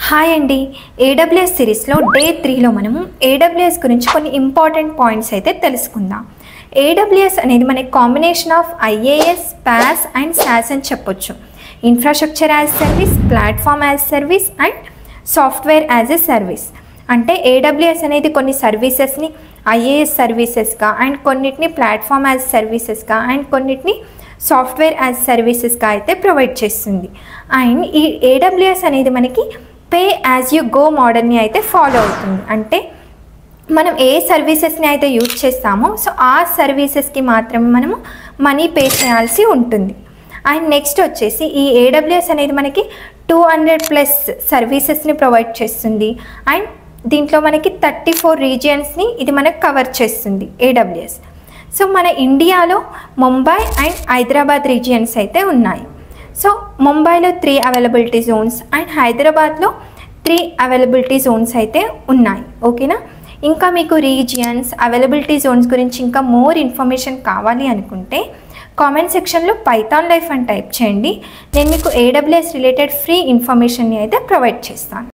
Hi అండి. AWS సిరీస్లో day 3లో మనము ఏడబ్ల్యూఎస్ గురించి కొన్ని ఇంపార్టెంట్ పాయింట్స్ అయితే తెలుసుకుందాం. ఏడబ్ల్యూఎస్ అనేది మనకి combination of IAS, pass and sauce అని చెప్పొచ్చు. Infrastructure as service, platform as service and software as a service. అంటే ఏడబ్ల్యూఎస్ అనేది కొన్ని సర్వీసెస్ని ఐఏఎస్ సర్వీసెస్గా అండ్ కొన్నిటిని ప్లాట్ఫామ్ యాజ్ సర్వీసెస్గా అండ్ కొన్నిటిని సాఫ్ట్వేర్ యాజ్ సర్వీసెస్గా అయితే ప్రొవైడ్ చేస్తుంది. అండ్ ఈ ఏడబ్ల్యూఎస్ అనేది మనకి పే యాజ్ యూ గో మోడల్ని అయితే ఫాలో అవుతుంది. అంటే మనం ఏ సర్వీసెస్ని అయితే యూజ్ చేస్తామో సో ఆ సర్వీసెస్కి మాత్రమే మనము మనీ పే చేయాల్సి ఉంటుంది. అండ్ నెక్స్ట్ వచ్చేసి ఈ ఏడబ్ల్యూఎస్ అనేది మనకి 200+ సర్వీసెస్ని ప్రొవైడ్ చేస్తుంది. అండ్ దీంట్లో మనకి 34 రీజియన్స్ని ఇది మనకు కవర్ చేస్తుంది ఏడబ్ల్యూఎస్. సో మన ఇండియాలో ముంబై అండ్ హైదరాబాద్ రీజియన్స్ అయితే ఉన్నాయి. సో ముంబైలో 3 అవైలబిలిటీ జోన్స్ అండ్ హైదరాబాద్లో 3 అవైలబిలిటీ జోన్స్ అయితే ఉన్నాయి. ఓకేనా? ఇంకా మీకు రీజియన్స్, అవైలబిలిటీ జోన్స్ గురించి ఇంకా మోర్ ఇన్ఫర్మేషన్ కావాలి అనుకుంటే కామెంట్ సెక్షన్లో పైథాన్ లైఫ్ అని టైప్ చేయండి. నేను మీకు ఏడబ్ల్యూఎస్ రిలేటెడ్ ఫ్రీ ఇన్ఫర్మేషన్ని అయితే ప్రొవైడ్ చేస్తాను.